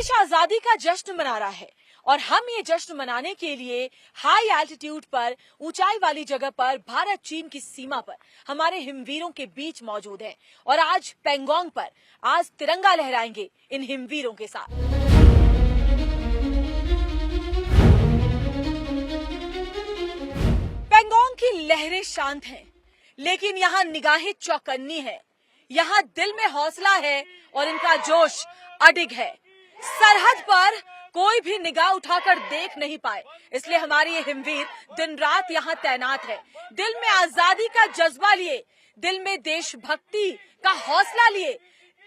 देश आजादी का जश्न मना रहा है और हम ये जश्न मनाने के लिए हाई एल्टीट्यूड पर, ऊंचाई वाली जगह पर, भारत चीन की सीमा पर हमारे हिमवीरों के बीच मौजूद हैं और आज पेंगोंग पर आज तिरंगा लहराएंगे इन हिमवीरों के साथ। पेंगोंग की लहरें शांत हैं, लेकिन यहाँ निगाहें चौकन्नी है। यहाँ दिल में हौसला है और इनका जोश अडिग है। सरहद पर कोई भी निगाह उठाकर देख नहीं पाए, इसलिए हमारे ये हिमवीर दिन रात यहाँ तैनात है। दिल में आजादी का जज्बा लिए, दिल में देशभक्ति का हौसला लिए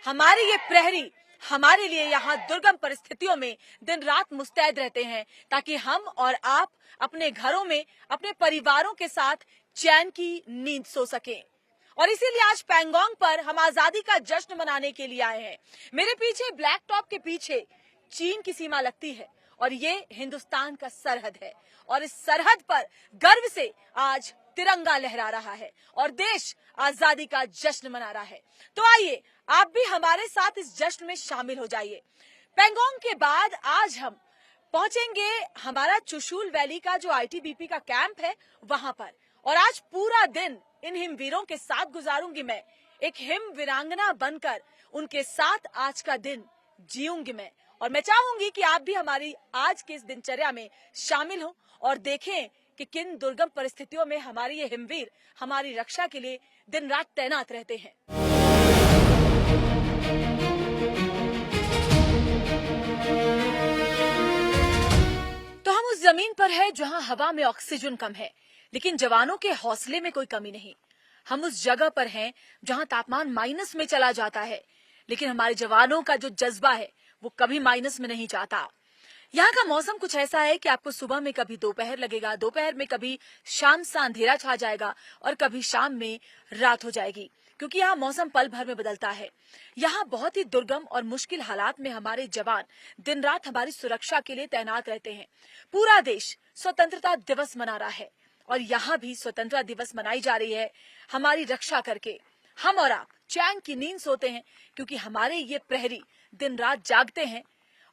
हमारे ये प्रहरी हमारे लिए यहाँ दुर्गम परिस्थितियों में दिन रात मुस्तैद रहते हैं, ताकि हम और आप अपने घरों में अपने परिवारों के साथ चैन की नींद सो सकें। और इसीलिए आज पेंगोंग पर हम आजादी का जश्न मनाने के लिए आए हैं। मेरे पीछे ब्लैक टॉप के पीछे चीन की सीमा लगती है और ये हिंदुस्तान का सरहद है और इस सरहद पर गर्व से आज तिरंगा लहरा रहा है और देश आजादी का जश्न मना रहा है। तो आइए आप भी हमारे साथ इस जश्न में शामिल हो जाइए। पेंगोंग के बाद आज हम पहुंचेंगे हमारा चुशूल वैली का जो आईटीबीपी का कैंप है वहां पर, और आज पूरा दिन इन हिमवीरों के साथ गुजारूंगी मैं। एक हिम वीरांगना बनकर उनके साथ आज का दिन जीऊंगी मैं, और मैं चाहूंगी कि आप भी हमारी आज के इस दिनचर्या में शामिल हो और देखें कि किन दुर्गम परिस्थितियों में हमारे ये हिमवीर हमारी रक्षा के लिए दिन रात तैनात रहते हैं। तो हम उस जमीन पर है जहां हवा में ऑक्सीजन कम है, लेकिन जवानों के हौसले में कोई कमी नहीं। हम उस जगह पर हैं जहां तापमान माइनस में चला जाता है, लेकिन हमारे जवानों का जो जज्बा है वो कभी माइनस में नहीं जाता। यहाँ का मौसम कुछ ऐसा है कि आपको सुबह में कभी दोपहर लगेगा, दोपहर में कभी शाम सा अंधेरा छा जाएगा और कभी शाम में रात हो जाएगी, क्योंकि यहाँ मौसम पल भर में बदलता है। यहाँ बहुत ही दुर्गम और मुश्किल हालात में हमारे जवान दिन रात हमारी सुरक्षा के लिए तैनात रहते हैं। पूरा देश स्वतंत्रता दिवस मना रहा है और यहाँ भी स्वतंत्रता दिवस मनाई जा रही है हमारी रक्षा करके। हम और आप चैन की नींद सोते हैं क्योंकि हमारे ये प्रहरी दिन रात जागते हैं,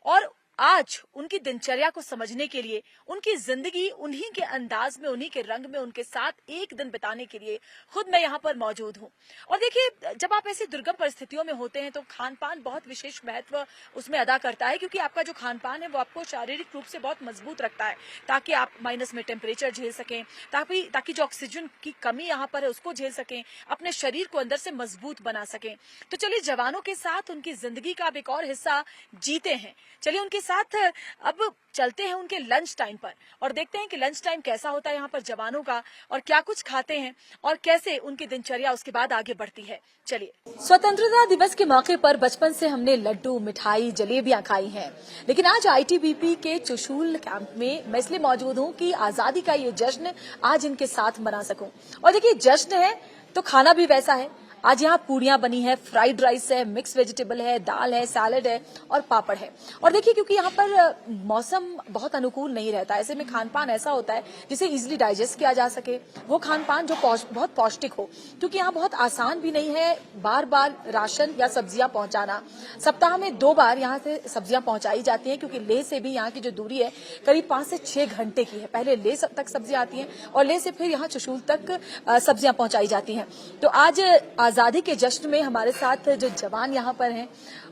और आज उनकी दिनचर्या को समझने के लिए, उनकी जिंदगी उन्हीं के अंदाज में, उन्हीं के रंग में उनके साथ एक दिन बिताने के लिए खुद मैं यहाँ पर मौजूद हूँ। और देखिए, जब आप ऐसी दुर्गम परिस्थितियों में होते हैं तो खान पान बहुत विशेष महत्व उसमें अदा करता है, क्योंकि आपका जो खान पान है वो आपको शारीरिक रूप से बहुत मजबूत रखता है, ताकि आप माइनस में टेम्परेचर झेल सकें, ताकि जो ऑक्सीजन की कमी यहाँ पर है उसको झेल सकें, अपने शरीर को अंदर से मजबूत बना सकें। तो चलिए जवानों के साथ उनकी जिंदगी का अब एक और हिस्सा जीते हैं। चलिए उनके साथ अब चलते हैं उनके लंच टाइम पर और देखते हैं कि लंच टाइम कैसा होता है यहाँ पर जवानों का, और क्या कुछ खाते हैं और कैसे उनकी दिनचर्या उसके बाद आगे बढ़ती है। चलिए, स्वतंत्रता दिवस के मौके पर बचपन से हमने लड्डू, मिठाई, जलेबियां खाई हैं, लेकिन आज आईटीबीपी के चुशूल कैंप में मैं इसलिए मौजूद हूँ कि आजादी का ये जश्न आज इनके साथ मना सकूं। और देखिए, जश्न है तो खाना भी वैसा है। आज यहाँ पूड़ियां बनी है, फ्राइड राइस है, मिक्स वेजिटेबल है, दाल है, सैलेड है और पापड़ है। और देखिए, क्योंकि यहाँ पर मौसम बहुत अनुकूल नहीं रहता, ऐसे में खान पान ऐसा होता है जिसे इजीली डाइजेस्ट किया जा सके, वो खान पान जो बहुत पौष्टिक हो, क्योंकि यहाँ बहुत आसान भी नहीं है बार बार राशन या सब्जियां पहुंचाना। सप्ताह में 2 बार यहाँ से सब्जियां पहुंचाई जाती हैं, क्योंकि लेह से भी यहाँ की जो दूरी है करीब 5 से 6 घंटे की है। पहले लेह तक सब्जियां आती हैं और लेह से फिर यहाँ चुशूल तक सब्जियां पहुंचाई जाती हैं। तो आज आजादी के जश्न में हमारे साथ जो जवान यहाँ पर हैं,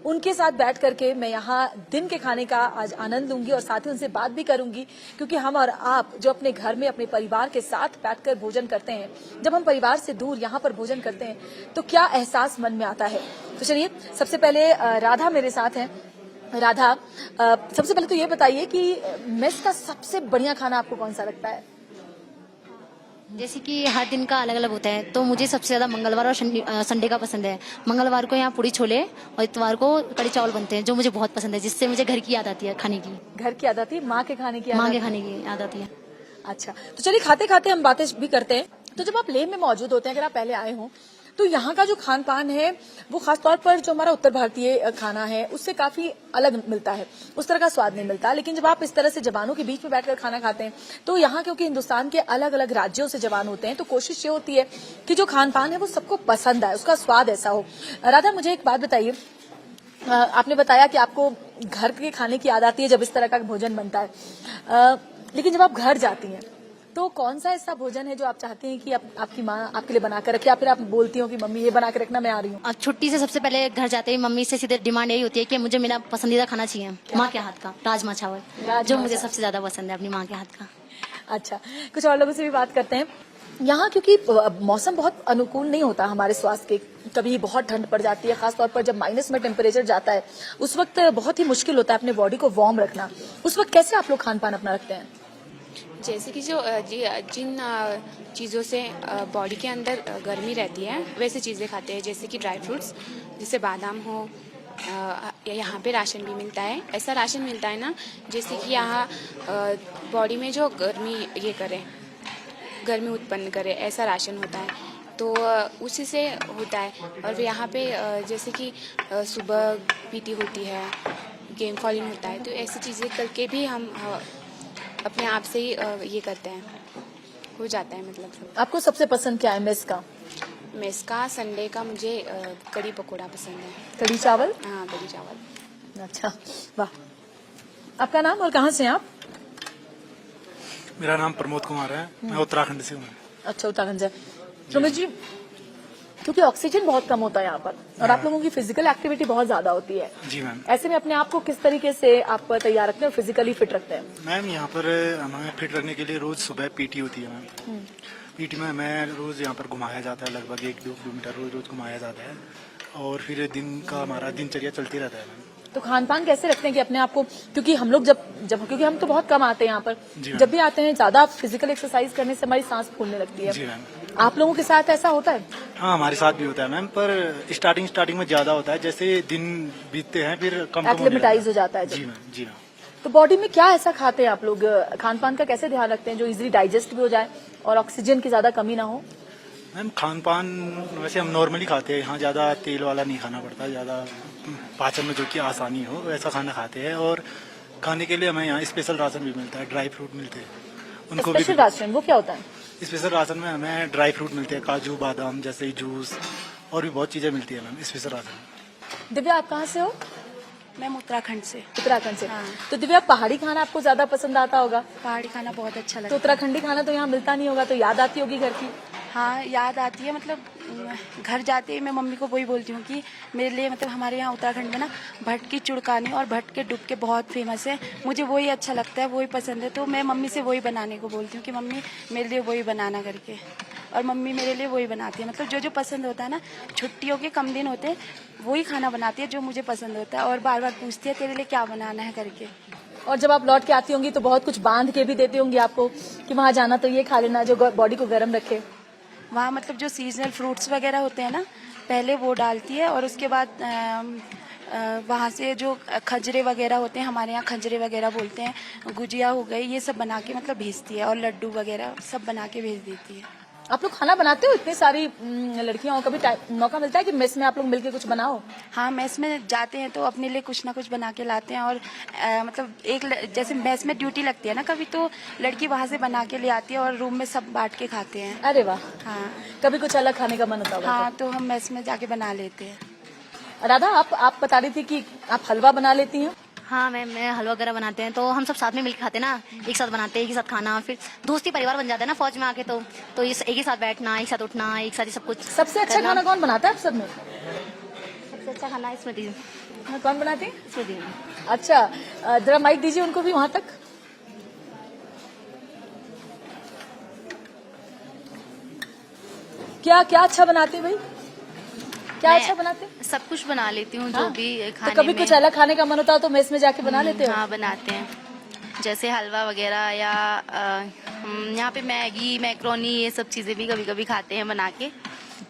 उनके साथ बैठ करके मैं यहाँ दिन के खाने का आज आनंद लूंगी और साथ ही उनसे बात भी करूंगी, क्योंकि हम और आप जो अपने घर में अपने परिवार के साथ बैठकर भोजन करते हैं, जब हम परिवार से दूर यहाँ पर भोजन करते हैं तो क्या एहसास मन में आता है। तो चलिए, सबसे पहले राधा मेरे साथ है। राधा, सबसे पहले तो ये बताइए कि मेस का सबसे बढ़िया खाना आपको कौन सा लगता है? जैसे कि हर दिन का अलग अलग होता है, तो मुझे सबसे ज्यादा मंगलवार और संडे का पसंद है। मंगलवार को यहाँ पूड़ी छोले और इतवार को कड़ी चावल बनते हैं, जो मुझे बहुत पसंद है, जिससे मुझे घर की याद आती है खाने की। घर की याद आती है, माँ के खाने की याद आती है। अच्छा, तो चलिए खाते खाते हम बातें भी करते हैं। तो जब आप लेह में मौजूद होते हैं, अगर आप पहले आए हों, तो यहाँ का जो खान पान है वो खासतौर पर जो हमारा उत्तर भारतीय खाना है उससे काफी अलग मिलता है, उस तरह का स्वाद नहीं मिलता। लेकिन जब आप इस तरह से जवानों के बीच में बैठकर खाना खाते हैं तो यहाँ, क्योंकि हिंदुस्तान के अलग अलग राज्यों से जवान होते हैं, तो कोशिश ये होती है कि जो खान पान है वो सबको पसंद आए, उसका स्वाद ऐसा हो। राधा, मुझे एक बात बताइए, आपने बताया कि आपको घर के खाने की याद आती है जब इस तरह का भोजन बनता है, लेकिन जब आप घर जाती हैं तो कौन सा ऐसा भोजन है जो आप चाहती हैं कि आपकी माँ आपके लिए बना कर रखे, या फिर आप बोलती हो कि मम्मी ये बना के रखना, मैं आ रही हूँ? अब छुट्टी से सबसे पहले घर जाते ही मम्मी से सीधे डिमांड यही होती है कि मुझे मेरा पसंदीदा खाना चाहिए, माँ के हाथ का राजमा चावल, जो मुझे सबसे ज्यादा पसंद है अपनी माँ के हाथ का। अच्छा, कुछ और लोगों से भी बात करते हैं। यहाँ क्योंकि मौसम बहुत अनुकूल नहीं होता हमारे स्वास्थ्य के, कभी बहुत ठंड पड़ जाती है, खासतौर पर जब माइनस में टेम्परेचर जाता है, उस वक्त बहुत ही मुश्किल होता है अपने बॉडी को वार्म रखना। उस वक्त कैसे आप लोग खान पान अपना रखते हैं? जैसे कि जिन चीज़ों से बॉडी के अंदर गर्मी रहती है वैसे चीज़ें खाते हैं, जैसे कि ड्राई फ्रूट्स, जैसे बादाम हो, यहाँ पे राशन भी मिलता है। ऐसा राशन मिलता है ना जैसे कि यहाँ बॉडी में जो गर्मी उत्पन्न करे, ऐसा राशन होता है, तो उसी से होता है। और यहाँ पे जैसे कि सुबह पीटी होती है, गेम फॉलिंग होता है, तो ऐसी चीज़ें करके भी हम अपने आप से ही ये करते हैं, हो जाता है मतलब सब। आपको सबसे पसंद क्या है मेस का? मेस का संडे का मुझे कड़ी पकोड़ा पसंद है। कढ़ी चावल? हाँ, कड़ी चावल। अच्छा, वाह। आपका नाम और कहाँ से हैं आप? मेरा नाम प्रमोद कुमार है, मैं उत्तराखंड से हूँ। अच्छा, उत्तराखंड से। प्रमोद जी, क्योंकि ऑक्सीजन बहुत कम होता है यहाँ पर और आप लोगों की फिजिकल एक्टिविटी बहुत ज्यादा होती है, जी मैम। ऐसे में अपने आप को किस तरीके से आप तैयार रखते हैं और फिजिकली फिट रखते हैं? मैम यहाँ पर हमें फिट रखने के लिए रोज सुबह पीटी होती है मैम। पीटी में हमें रोज यहाँ पर घुमाया जाता है, लगभग 1-2 किलोमीटर रोज घुमाया जाता है, और फिर दिन का हमारा दिनचर्या चलती रहता है मैम। तो खान पान कैसे रखते हैं कि अपने आप को, क्योंकि हम लोग जब क्योंकि हम तो बहुत कम आते हैं यहाँ पर, जी मैम। जब भी आते हैं ज्यादा फिजिकल एक्सरसाइज करने से हमारी सांस फूलने लगती जी है। मैम। आप लोगों के साथ ऐसा होता है? हाँ, हमारे साथ भी होता है मैम, पर स्टार्टिंग में ज्यादा होता है, जैसे दिन बीतते हैं फिर कम होने लगता है। एक्लिमेटाइज हो जाता है जब। जी मैम, जी मैम। तो बॉडी में क्या ऐसा खाते हैं आप लोग, खान पान का कैसे ध्यान रखते हैं जो इजीली डाइजेस्ट भी हो जाए और ऑक्सीजन की ज्यादा कमी ना हो? मैम खान पान वैसे हम नॉर्मली खाते हैं, यहाँ ज़्यादा तेल वाला नहीं खाना पड़ता, ज़्यादा पाचन में जो कि आसानी हो वैसा खाना खाते हैं। और खाने के लिए हमें यहाँ स्पेशल राशन भी मिलता है, ड्राई फ्रूट मिलते हैं उनको भी। स्पेशल राशन वो क्या होता है? स्पेशल राशन में हमें ड्राई फ्रूट मिलते हैं, काजू बादाम जैसे जूस, और भी बहुत चीज़ें मिलती है मैम स्पेशल राशन में। दिव्या, आप कहाँ से हो? मैम उत्तराखंड से। उत्तराखंड से। हाँ। तो दिव्या, पहाड़ी खाना आपको ज्यादा पसंद आता होगा? पहाड़ी खाना बहुत अच्छा तो लगता है। उत्तराखंडी खाना तो यहाँ मिलता नहीं होगा, तो याद आती होगी घर की? हाँ, याद आती है, मतलब घर जाते ही मैं मम्मी को वही बोलती हूँ कि मेरे लिए, मतलब हमारे यहाँ उत्तराखंड में ना भट्ट की चुड़कानी और भट्ट के डुबके बहुत फेमस है, मुझे वही अच्छा लगता है, वही पसंद है, तो मैं मम्मी से वही बनाने को बोलती हूँ कि मम्मी मेरे लिए वही बनाना करके, और मम्मी मेरे लिए वही बनाती है। मतलब जो पसंद होता है ना, छुट्टियों के कम दिन होते हैं वही खाना बनाती है जो मुझे पसंद होता है, और बार बार पूछती है तेरे लिए क्या बनाना है करके। और जब आप लौट के आती होंगी तो बहुत कुछ बांध के भी देती होंगी आपको कि वहाँ जाना तो ये खा लेना जो बॉडी को गर्म रखे। वहाँ मतलब जो सीजनल फ्रूट्स वगैरह होते हैं ना, पहले वो डालती है, और उसके बाद वहाँ से जो खजरे वगैरह होते हैं, हमारे यहाँ खजरे वगैरह बोलते हैं, गुजिया हो गई, ये सब बना के मतलब भेजती है, और लड्डू वगैरह सब बना के भेज देती है। आप लोग खाना बनाते हो इतनी सारी लड़कियों, कभी मौका मिलता है कि मेस में आप लोग मिलके कुछ बनाओ? हाँ, मेस में जाते हैं तो अपने लिए कुछ ना कुछ बना के लाते हैं, और मतलब जैसे मेस में ड्यूटी लगती है ना कभी, तो लड़की वहाँ से बना के ले आती है और रूम में सब बांट के खाते हैं। अरे वाह। हाँ, कभी कुछ अलग खाने का मन होता होगा? हाँ, तो हम मेस में जाके बना लेते हैं। राधा, आप बता रही थी कि आप हलवा बना लेती हैं? हाँ मैं हलवा वगैरह बनाते हैं तो हम सब साथ में मिलकर खाते हैं ना, एक साथ बनाते हैं, एक ही साथ खाना, फिर दोस्ती परिवार बन जाता है ना फौज में आके, तो ये एक ही साथ बैठना, एक साथ उठना, एक साथ ही सब कुछ। सबसे अच्छा करना। खाना कौन बनाता है आप सब में? सबसे अच्छा खाना स्मृति। कौन बनाती है? स्मृति। अच्छा, जरा माइक दीजिए उनको भी वहां तक। क्या क्या अच्छा बनाती है भाई? क्या अच्छा बनाते हैं? सब कुछ बना लेती हूँ, हाँ? जो भी तो खाने कभी में। कुछ अलग खाने का मन होता हो तो मेस में जाके बना लेते हो? हाँ, बनाते हैं, जैसे हलवा वगैरह, या यहाँ पे मैगी, मैक्रोनी, ये सब चीजें भी कभी कभी खाते हैं बना के,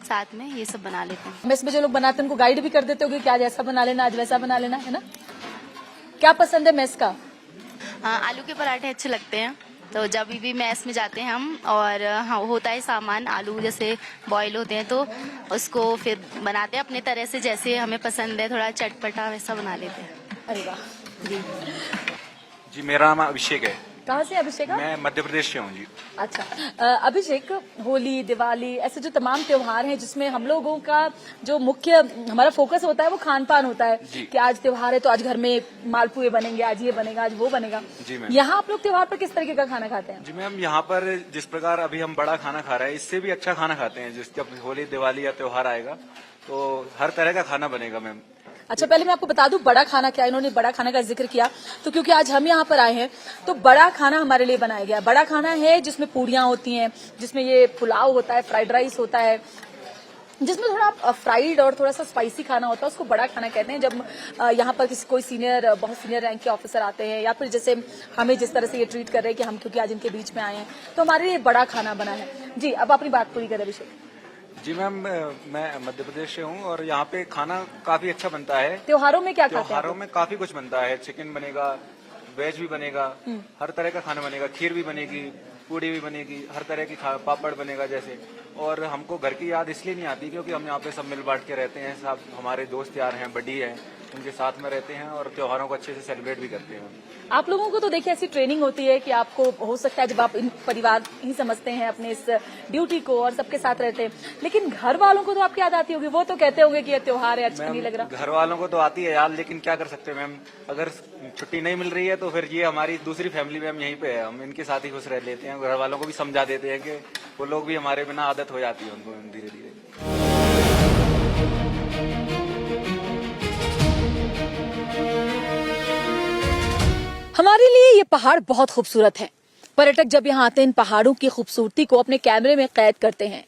साथ में ये सब बना लेते हैं। मेस में जो लोग बनाते हैं उनको गाइड भी कर देते हो कि क्या जैसा बना लेना, आज वैसा बना लेना, है ना? क्या पसंद है मेस का? हाँ, आलू के पराठे अच्छे लगते हैं, तो जब भी मैस में जाते हैं हम, और हाँ होता है सामान, आलू जैसे बॉईल होते हैं तो उसको फिर बनाते हैं अपने तरह से, जैसे हमें पसंद है, थोड़ा चटपटा वैसा बना लेते हैं। अरे वाह। जी, मेरा नाम अभिषेक है। कहाँ से अभिषेक आप? मैं मध्य प्रदेश से हूँ जी। अच्छा, अभिषेक, होली, दिवाली, ऐसे जो तमाम त्योहार हैं जिसमें हम लोगों का जो मुख्य हमारा फोकस होता है वो खान पान होता है कि आज त्योहार है तो आज घर में मालपुए बनेंगे, आज ये बनेगा, आज वो बनेगा। जी मैम। यहाँ आप लोग त्योहार पर किस तरीके का खाना खाते हैं? जी मैम, यहाँ पर जिस प्रकार अभी हम बड़ा खाना खा रहे हैं इससे भी अच्छा खाना खाते हैं। जब होली दिवाली या त्योहार आएगा तो हर तरह का खाना बनेगा मैम। अच्छा, पहले मैं आपको बता दूं बड़ा खाना क्या है। इन्होंने बड़ा खाना का जिक्र किया तो क्योंकि आज हम यहाँ पर आए हैं तो बड़ा खाना हमारे लिए बनाया गया। बड़ा खाना है जिसमें पूड़ियां होती हैं, जिसमें ये पुलाव होता है, फ्राइड राइस होता है, जिसमें थोड़ा फ्राइड और थोड़ा सा स्पाइसी खाना होता है, उसको बड़ा खाना कहते हैं। जब यहाँ पर कोई बहुत सीनियर रैंक के ऑफिसर आते हैं या फिर जैसे हमें जिस तरह से ये ट्रीट कर रहे हैं कि हम क्योंकि आज इनके बीच में आए हैं तो हमारे लिए बड़ा खाना बना है। जी, अब अपनी बात पूरी करें अभिषेक। जी मैम, मैं मध्य प्रदेश से हूँ और यहाँ पे खाना काफी अच्छा बनता है। त्योहारों में क्या खाते हैं? त्योहारों में काफी कुछ बनता है। चिकन बनेगा, वेज भी बनेगा, हर तरह का खाना बनेगा। खीर भी बनेगी, पूड़ी भी बनेगी, हर तरह की पापड़ बनेगा जैसे। और हमको घर की याद इसलिए नहीं आती क्योंकि हम यहाँ पे सब मिल बांट के रहते हैं। सब हमारे दोस्त यार हैं, बड़ी हैं, उनके साथ में रहते हैं और त्योहारों को अच्छे से सेलिब्रेट भी करते हैं। आप लोगों को तो देखिए ऐसी ट्रेनिंग होती है कि आपको हो सकता है जब आप इन परिवार ही समझते हैं अपने इस ड्यूटी को और सबके साथ रहते हैं, लेकिन घर वालों को तो आपकी याद आती होगी। वो तो कहते होंगे कि ये त्योहार है, अच्छा नहीं लग रहा। घर वालों को तो आती है याद, लेकिन क्या कर सकते हैं मैम, अगर छुट्टी नहीं मिल रही है तो फिर ये हमारी दूसरी फैमिली मैम यहीं पे है, हम इनके साथ ही खुश रह लेते हैं। घर वालों को भी समझा देते हैं कि वो लोग भी हमारे बिना आदत हो जाती है उनको धीरे धीरे। हमारे लिए ये पहाड़ बहुत खूबसूरत है। पर्यटक जब यहाँ आते हैं इन पहाड़ों की खूबसूरती को अपने कैमरे में कैद करते हैं,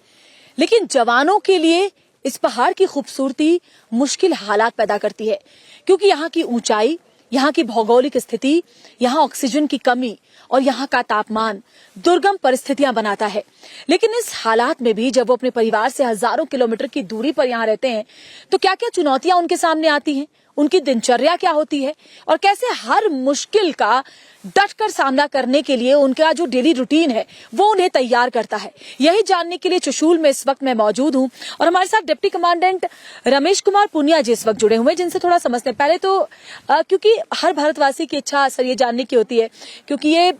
लेकिन जवानों के लिए इस पहाड़ की खूबसूरती मुश्किल हालात पैदा करती है क्योंकि यहाँ की ऊंचाई, यहाँ की भौगोलिक स्थिति, यहाँ ऑक्सीजन की कमी और यहाँ का तापमान दुर्गम परिस्थितियां बनाता है। लेकिन इस हालात में भी जब वो अपने परिवार से हजारों किलोमीटर की दूरी पर यहाँ रहते हैं तो क्या क्या चुनौतियां उनके सामने आती हैं, उनकी दिनचर्या क्या होती है और कैसे हर मुश्किल का डटकर सामना करने के लिए उनका जो डेली रूटीन है वो उन्हें तैयार करता है। यही जानने के लिए चुशूल में इस वक्त मैं मौजूद हूं और हमारे साथ डिप्टी कमांडेंट रमेश कुमार पुनिया जी इस वक्त जुड़े हुए हैं, जिनसे थोड़ा समझते हैं। पहले तो क्योंकि हर भारतवासी की इच्छा सर ये जानने की होती है क्योंकि ये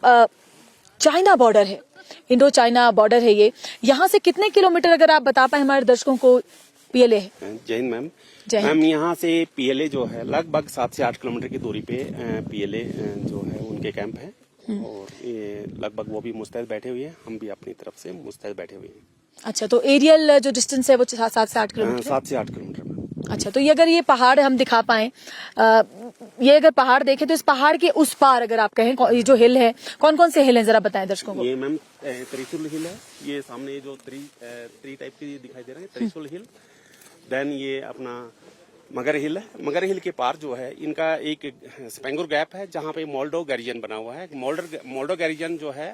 चाइना बॉर्डर है, इंडो चाइना बॉर्डर है ये, यहाँ से कितने किलोमीटर अगर आप बता पाए हमारे दर्शकों को पीएलए है? जय हिंद मैम। जय हिंद। मैम यहाँ से पीएलए जो है लगभग 7 से 8 किलोमीटर की दूरी पे पीएलए जो है उनके कैंप है और ये लगभग वो भी मुस्तैद बैठे हुए हैं, हम भी अपनी तरफ से मुस्तैद बैठे हुए हैं। अच्छा, तो एरियल जो डिस्टेंस है वो 7 से 8 किलोमीटर? 7 से 8 किलोमीटर में। अच्छा, तो ये अगर ये पहाड़ हम दिखा पाए, ये अगर पहाड़ देखें तो इस पहाड़ के उस पार अगर आप कहें ये जो हिल है, कौन कौन से हिल हैं जरा बताएं दर्शकों को। ये मैम त्रिशूल हिल है, ये सामने ये जो ट्री टाइप की दिखाई दे रहे हैं त्रिशूल हिल। देन ये अपना मगर हिल है, मगर हिल के पार जो है इनका एक स्पेंगुर गैप है जहाँ पे मोल्डो गैरिजन बना हुआ है। मोल्डो गैरिजन जो है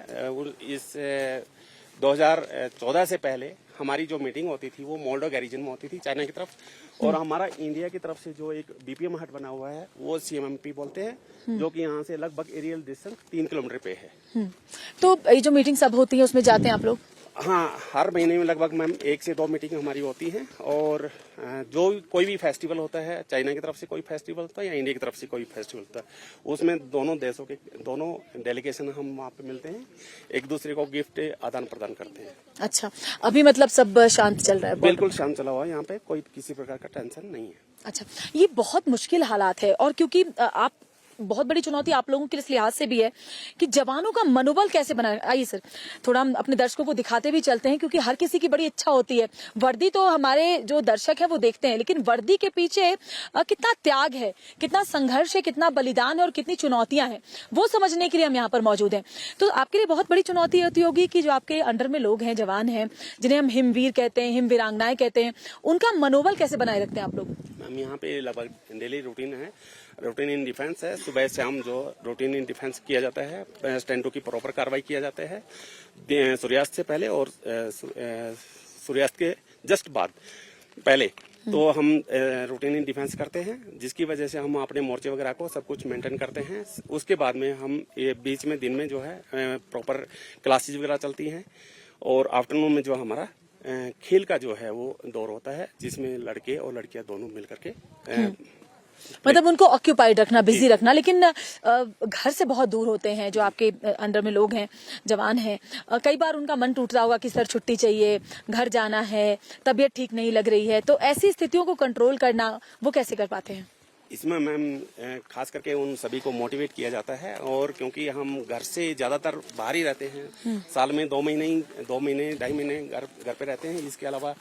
इस 2014 से पहले हमारी जो मीटिंग होती थी वो मोल्डो गैरिजन में होती थी चाइना की तरफ, और हमारा इंडिया की तरफ से जो एक बीपीएम हट बना हुआ है वो सीएमएमपी बोलते हैं, जो कि यहाँ से लगभग एरियल डिस्टेंस 3 किलोमीटर पे है। तो ये जो मीटिंग सब होती है उसमें जाते हैं आप लोग? हाँ, हर महीने में लगभग मैम 1 से 2 मीटिंग हमारी होती हैं और जो कोई भी फेस्टिवल होता है, चाइना की तरफ से कोई फेस्टिवल होता है या इंडिया की तरफ से कोई फेस्टिवल होता है, उसमें दोनों देशों के दोनों डेलीगेशन हम वहाँ पे मिलते हैं, एक दूसरे को गिफ्ट आदान प्रदान करते हैं। अच्छा, अभी मतलब सब शांत चल रहा है? बिल्कुल शांत चला हुआ है, यहाँ पे कोई किसी प्रकार का टेंशन नहीं है। अच्छा, ये बहुत मुश्किल हालात है और क्योंकि आप बहुत बड़ी चुनौती आप लोगों के इस लिहाज से भी है कि जवानों का मनोबल कैसे बनाए। आइए सर, थोड़ा हम अपने दर्शकों को दिखाते भी चलते हैं क्योंकि हर किसी की बड़ी इच्छा होती है। वर्दी तो हमारे जो दर्शक है वो देखते हैं, लेकिन वर्दी के पीछे कितना त्याग है, कितना संघर्ष है, कितना बलिदान है और कितनी चुनौतियां हैं, वो समझने के लिए हम यहाँ पर मौजूद हैं। तो आपके लिए बहुत बड़ी चुनौती होती होगी कि जो आपके अंडर में लोग हैं, जवान हैं, जिन्हें हम हिमवीर कहते हैं, हिमवीरांगनाएं कहते हैं, उनका मनोबल कैसे बनाए रखते हैं आप लोग? मैम यहाँ पे लगभग डेली रूटीन है, रूटीन इन डिफेंस है। सुबह शाम जो रूटीन इन डिफेंस किया जाता है, स्टैंड की प्रॉपर कार्रवाई किया जाता है सूर्यास्त से पहले और सूर्यास्त के जस्ट बाद पहले, तो हम रूटीन इन डिफेंस करते हैं, जिसकी वजह से हम अपने मोर्चे वगैरह को सब कुछ मेंटेन करते हैं। उसके बाद में हम ये बीच में दिन में जो है प्रॉपर क्लासेज वगैरह चलती हैं और आफ्टरनून में जो हमारा खेल का जो है वो दौर होता है, जिसमें लड़के और लड़कियां दोनों मिलकर के मतलब उनको ऑक्यूपाइड रखना, बिजी रखना। लेकिन घर से बहुत दूर होते हैं जो आपके अंडर में लोग हैं, जवान हैं, कई बार उनका मन टूटता होगा कि सर छुट्टी चाहिए, घर जाना है, तबीयत ठीक नहीं लग रही है, तो ऐसी स्थितियों को कंट्रोल करना वो कैसे कर पाते हैं? इसमें मैम खास करके उन सभी को मोटिवेट किया जाता है, और क्योंकि हम घर से ज्यादातर बाहर ही रहते हैं, साल में 2 महीने 2.5 महीने घर पे रहते हैं, इसके अलावा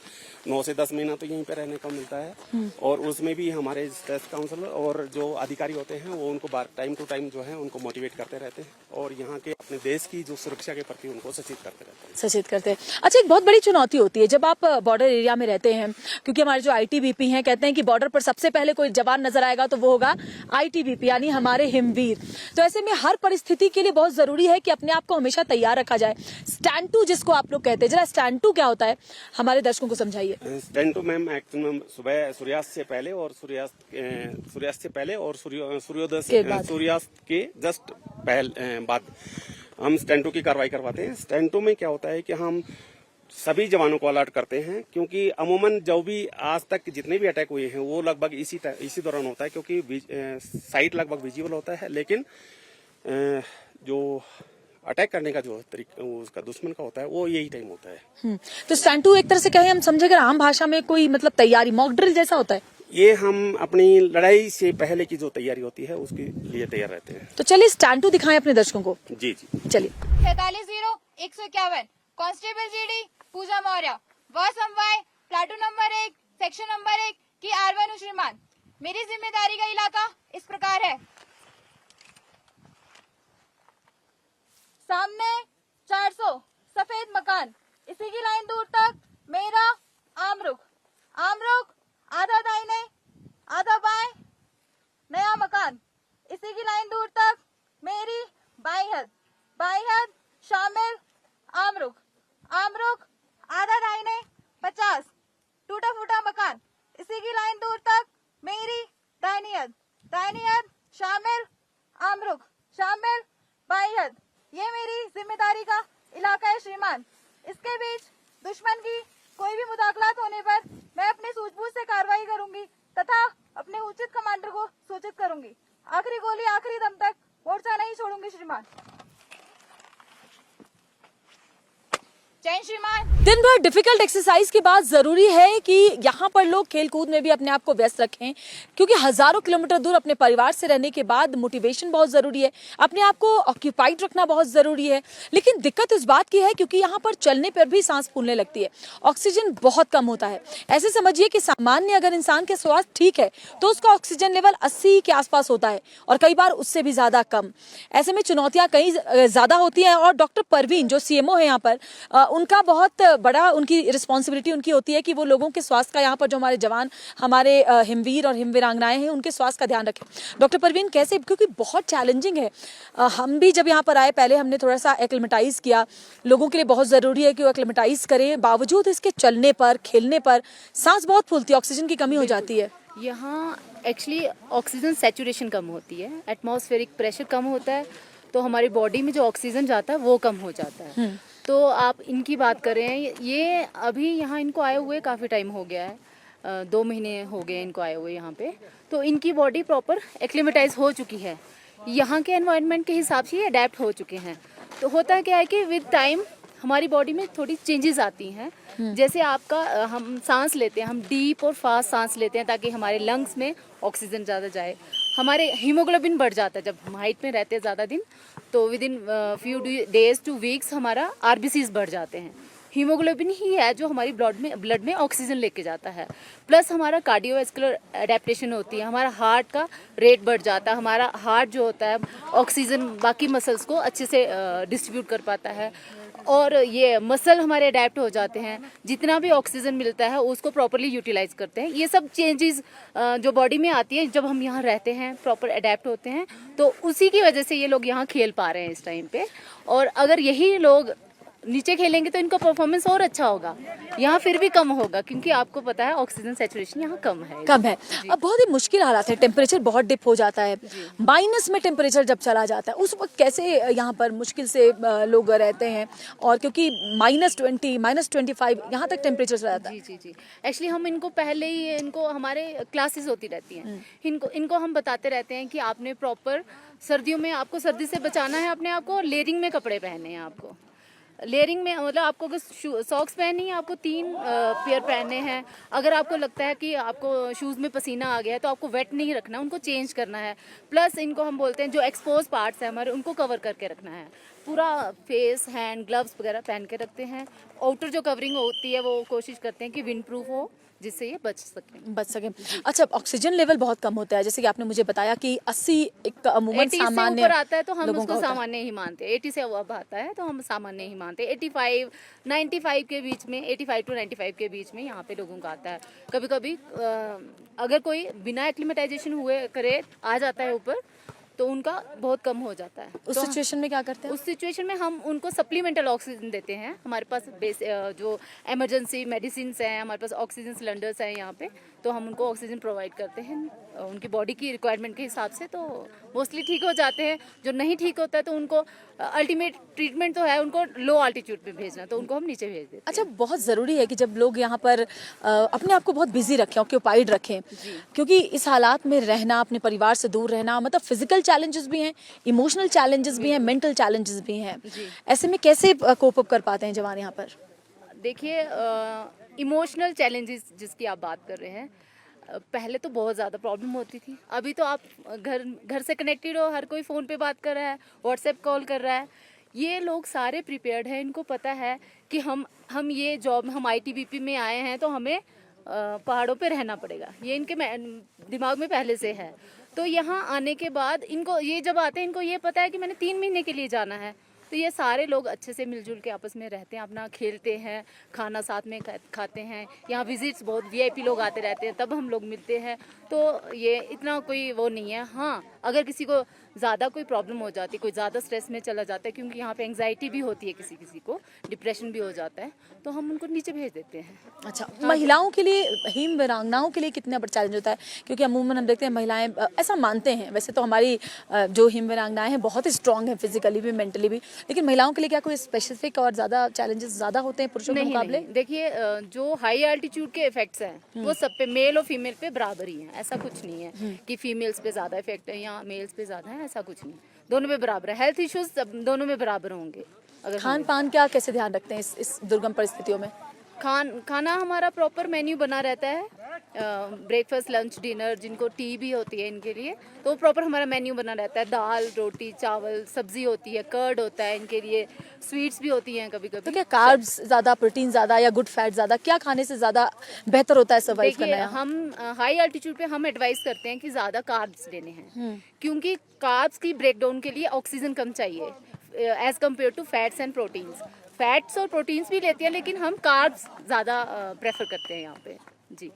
9 से 10 महीना तो यहीं पे रहने को मिलता है। और उसमें भी हमारे स्ट्रेस काउंसलर और जो अधिकारी होते हैं वो उनको टाइम टू टाइम जो है उनको मोटिवेट करते रहते हैं, और यहाँ के अपने देश की जो सुरक्षा के प्रति उनको सचेत करते रहते हैं। सचेत करते हैं। अच्छा, एक बहुत बड़ी चुनौती होती है जब आप बॉर्डर एरिया में रहते हैं, क्योंकि हमारे जो आईटीबीपी हैं कहते हैं कि बॉर्डर पर सबसे पहले कोई जवान नजर आएगा तो वो होगा आईटीबीपी, यानी हमारे हिमवीर। तो ऐसे में हर परिस्थिति के लिए बहुत जरूरी है कि अपने आप को हमेशा तैयार रखा जाए। स्टैंड टू जिसको आप लोग कहते हैं, जरा स्टैंड टू क्या होता है हमारे दर्शकों को समझाइए। स्टैंड टू मैम एक्चुअली सुबह सूर्यास्त से पहले और सूर्यास्त के जस्ट बाद हम स्टैंड टू की कार्रवाई करवाते हैं। स्टैंड टू में क्या होता है कि हम सभी जवानों को अलर्ट करते हैं, क्योंकि अमूमन जो भी आज तक जितने भी अटैक हुए हैं वो लगभग इसी दौरान होता है, क्योंकि साइट लगभग विजिबल होता है, लेकिन जो अटैक करने का जो तरीका उसका दुश्मन का होता है वो यही टाइम होता है। तो स्टैंड टू एक तरह से कहें हम समझे अगर आम भाषा में कोई मतलब तैयारी, मॉक ड्रिल जैसा होता है। ये हम अपनी लड़ाई से पहले की जो तैयारी होती है उसके लिए तैयार रहते हैं। तो चलिए स्टैंड टू दिखाएं अपने दर्शकों को। जी चलिए। 470151 कांस्टेबल जीडी पूजा मौर्य, बॉस अम्बाई, प्लाटून नंबर 1, सेक्शन नंबर 1 की R1 श्रीमान। मेरी जिम्मेदारी का इलाका इस प्रकार है। सामने 400 सफेद मकान, इसी की लाइन दूर तक मेरा आमरुख, आधा दाहिने आधा बाएं, नया मकान, इसी की लाइन दूर तक मेरी बाई हद शामिल आमरुख, आधा दाहिने 50 टूटा फूटा मकान, इसी की लाइन दूर तक मेरी दाहिनी हद शामिल आमरुख, बाई हद। ये मेरी जिम्मेदारी का इलाका है श्रीमान। इसके बीच दुश्मन की कोई भी मुदाखलात होने पर मैं अपने सूझबूझ से कार्रवाई करूंगी तथा अपने उचित कमांडर को सूचित करूंगी। आखिरी गोली आखिरी दम तक मोर्चा नहीं छोड़ूंगी श्रीमान। जय श्रीमान। दिन भर डिफिकल्ट एक्सरसाइज के बाद जरूरी है कि यहाँ पर लोग खेल कूद में भी अपने आप को व्यस्त रखें, क्योंकि हजारों किलोमीटर दूर अपने परिवार से रहने के बाद मोटिवेशन बहुत जरूरी है, अपने आप को ऑक्यूपाइड रखना बहुत जरूरी है। लेकिन दिक्कत इस बात की है क्योंकि यहाँ पर चलने पर भी सांस फूलने लगती है, ऑक्सीजन बहुत कम होता है। ऐसे समझिए कि सामान्य अगर इंसान के स्वास्थ्य ठीक है तो उसका ऑक्सीजन लेवल 80 के आसपास होता है और कई बार उससे भी ज्यादा कम। ऐसे में चुनौतियां कई ज्यादा होती हैं और डॉक्टर परवीन जो सीएमओ है यहाँ पर, उनका बहुत बड़ा उनकी रिस्पॉन्सिबिलिटी उनकी होती है कि वो लोगों के स्वास्थ्य का, यहाँ पर जो हमारे जवान, हमारे हिमवीर और हिमवीरांगनाएं हैं, उनके स्वास्थ्य का ध्यान रखें। डॉक्टर परवीन कैसे, क्योंकि बहुत चैलेंजिंग है। हम भी जब यहाँ पर आए पहले हमने थोड़ा सा एक्लिमेटाइज किया, लोगों के लिए बहुत ज़रूरी है कि वो एक्लिमेटाइज करें, बावजूद इसके चलने पर खेलने पर सांस बहुत फूलती है, ऑक्सीजन की कमी हो जाती है। यहाँ एक्चुअली ऑक्सीजन सैचुरेशन कम होती है, एटमॉस्फेरिक प्रेशर कम होता है, तो हमारी बॉडी में जो ऑक्सीजन जाता है वो कम हो जाता है। तो आप इनकी बात करें, ये अभी यहाँ इनको आए हुए काफ़ी टाइम हो गया है, 2 महीने हो गए इनको आए हुए यहाँ पे, तो इनकी बॉडी प्रॉपर एक्लिमेटाइज हो चुकी है, यहाँ के एनवायरनमेंट के हिसाब से ये अडेप्ट हो चुके हैं। तो होता क्या है कि विद टाइम हमारी बॉडी में थोड़ी चेंजेस आती हैं। जैसे आपका हम सांस लेते हैं, हम डीप और फास्ट सांस लेते हैं ताकि हमारे लंग्स में ऑक्सीजन ज़्यादा जाए। हमारे हीमोग्लोबिन बढ़ जाता है जब हम हाइट में रहते हैं ज़्यादा दिन, तो with in few days two weeks हमारा आरबीसीज बढ़ जाते हैं। हीमोग्लोबिन ही है जो हमारी ब्लड में ऑक्सीजन लेके जाता है। प्लस हमारा कार्डियोवैस्कुलर एडेप्टेशन होती है, हमारा हार्ट का रेट बढ़ जाता है, हमारा हार्ट जो होता है ऑक्सीजन बाकी मसल्स को अच्छे से डिस्ट्रीब्यूट कर पाता है, और ये मसल हमारे अडेप्ट हो जाते हैं, जितना भी ऑक्सीजन मिलता है उसको प्रॉपरली यूटिलाइज करते हैं। ये सब चेंजेस जो बॉडी में आती है जब हम यहाँ रहते हैं, प्रॉपर अडेप्ट होते हैं, तो उसी की वजह से ये लोग यहाँ खेल पा रहे हैं इस टाइम पे। और अगर यही लोग नीचे खेलेंगे तो इनका परफॉर्मेंस और अच्छा होगा। यहाँ फिर भी कम होगा क्योंकि आपको पता है ऑक्सीजन सैचुरेशन यहाँ कम है। अब बहुत ही मुश्किल हालात है, टेम्परेचर बहुत डिप हो जाता है, माइनस में टेम्परेचर जब चला जाता है उस वक्त कैसे यहाँ पर मुश्किल से लोग रहते हैं, और क्योंकि -20 -25 यहाँ तक टेम्परेचर चला जाता है। जी एक्चुअली हम इनको पहले ही इनको हमारे क्लासेस होती रहती हैं, इनको हम बताते रहते हैं कि आपने प्रॉपर सर्दियों में आपको सर्दी से बचाना है अपने आप को, लेयरिंग में कपड़े पहने हैं आपको। लेयरिंग में मतलब आपको अगर सॉक्स पहनी है आपको 3 पेयर पहनने हैं। अगर आपको लगता है कि आपको शूज़ में पसीना आ गया है तो आपको वेट नहीं रखना, उनको चेंज करना है। प्लस इनको हम बोलते हैं जो एक्सपोज पार्ट्स हैं हमारे उनको कवर करके रखना है, पूरा फेस हैंड ग्लव्स वगैरह पहन के रखते हैं। आउटर जो कवरिंग होती है वो कोशिश करते हैं कि विंड प्रूफ हो जिससे ये बच सके। अच्छा, ऑक्सीजन लेवल बहुत कम होता है, जैसे कि आपने मुझे बताया कि 80 एक अमूमन 80 सामान्य से ऊपर आता है तो हम लोगों का उसको होता है। सामान्य ही मानते हैं। 80 से अब आता है तो हम सामान्य ही मानते हैं। 85 95 के बीच में, 85 to 95 के बीच में यहाँ पे लोगों का आता है। कभी कभी अगर कोई बिना एक्लिमेटाइजेशन हुए करे आ जाता है ऊपर तो उनका बहुत कम हो जाता है। उस सिचुएशन में क्या करते हैं? उस सिचुएशन में हम उनको सप्लीमेंटल ऑक्सीजन देते हैं। हमारे पास जो इमरजेंसी मेडिसिन हैं, हमारे पास ऑक्सीजन सिलेंडर्स हैं यहाँ पे, तो हम उनको ऑक्सीजन प्रोवाइड करते हैं उनकी बॉडी की रिक्वायरमेंट के हिसाब से। तो मोस्टली ठीक हो जाते हैं। जो नहीं ठीक होता है तो उनको अल्टीमेट ट्रीटमेंट तो है उनको लो आल्टीट्यूड पे भेजना, तो उनको हम नीचे भेज देते हैं। अच्छा, बहुत ज़रूरी है कि जब लोग यहाँ पर अपने आप को बहुत बिजी रखें, ऑक्यूपाइड रखें, क्योंकि इस हालात में रहना, अपने परिवार से दूर रहना, मतलब फिजिकल चैलेंजेस भी हैं, इमोशनल चैलेंजेस भी हैं, मेंटल चैलेंजेस भी हैं। ऐसे में कैसे कोप अप कर पाते हैं जवान यहाँ पर? देखिए, इमोशनल चैलेंजेस जिसकी आप बात कर रहे हैं, पहले तो बहुत ज़्यादा प्रॉब्लम होती थी। अभी तो आप घर से कनेक्टेड हो, हर कोई फ़ोन पे बात कर रहा है, व्हाट्सएप कॉल कर रहा है। ये लोग सारे प्रिपेयर्ड हैं, इनको पता है कि हम ये जॉब हम ITBP में आए हैं तो हमें पहाड़ों पे रहना पड़ेगा, ये इनके दिमाग में पहले से है। तो यहाँ आने के बाद इनको ये जब आते हैं इनको ये पता है कि मैंने 3 महीने के लिए जाना है, तो ये सारे लोग अच्छे से मिलजुल के आपस में रहते हैं, अपना खेलते हैं, खाना साथ में खाते हैं। यहाँ विजिट्स बहुत VIP लोग आते रहते हैं, तब हम लोग मिलते हैं। तो ये इतना कोई वो नहीं है। हाँ, अगर किसी को ज़्यादा कोई प्रॉब्लम हो जाती है, कोई ज़्यादा स्ट्रेस में चला जाता है, क्योंकि यहाँ पे एंग्जाइटी भी होती है, किसी को डिप्रेशन भी हो जाता है, तो हम उनको नीचे भेज देते हैं। अच्छा, महिलाओं के लिए, हिम वीरांगनाओं के लिए कितना बड़ा चैलेंज होता है? क्योंकि अमूमन हम देखते हैं महिलाएं, ऐसा मानते हैं वैसे तो हमारी जो हिम वीरांगनाएं हैं बहुत ही स्ट्रांग हैं, फिजिकली भी मेंटली भी, लेकिन महिलाओं के लिए क्या कोई स्पेसिफिक और ज़्यादा चैलेंजेस ज़्यादा होते हैं पुरुषों के मुकाबले? नहीं। देखिए, जो हाई एल्टीट्यूड के इफेक्ट्स हैं वो सब पे, मेल और फीमेल पे बराबर ही हैं। ऐसा कुछ नहीं है कि फीमेल्स पे ज़्यादा इफेक्ट है या मेल्स पे ज़्यादा है, ऐसा कुछ नहीं। दोनों में बराबर है। हेल्थ इश्यूज दोनों में बराबर होंगे। अगर खान पान क्या कैसे ध्यान रखते हैं इस दुर्गम परिस्थितियों में? खाना हमारा प्रॉपर मेन्यू बना रहता है, ब्रेकफास्ट लंच डिनर, जिनको टी भी होती है इनके लिए, तो प्रॉपर हमारा मेन्यू बना रहता है। दाल रोटी चावल सब्जी होती है, कर्ड होता है इनके लिए, स्वीट्स भी होती हैं कभी कभी। तो क्या कार्ब्स ज़्यादा, प्रोटीन ज़्यादा या गुड फैट ज़्यादा, क्या खाने से ज़्यादा बेहतर होता है सर्वाइव करना? देखिए, हम हाई एल्टीट्यूड पे हम एडवाइस करते हैं कि ज़्यादा कार्ब्स लेने हैं, क्योंकि कार्ब्स की ब्रेकडाउन के लिए ऑक्सीजन कम चाहिए as compared to fats and proteins. Fats और प्रोटीन्स भी लेते हैं, लेकिन हम कार्ब्स ज़्यादा प्रेफर करते हैं यहाँ पे। जी।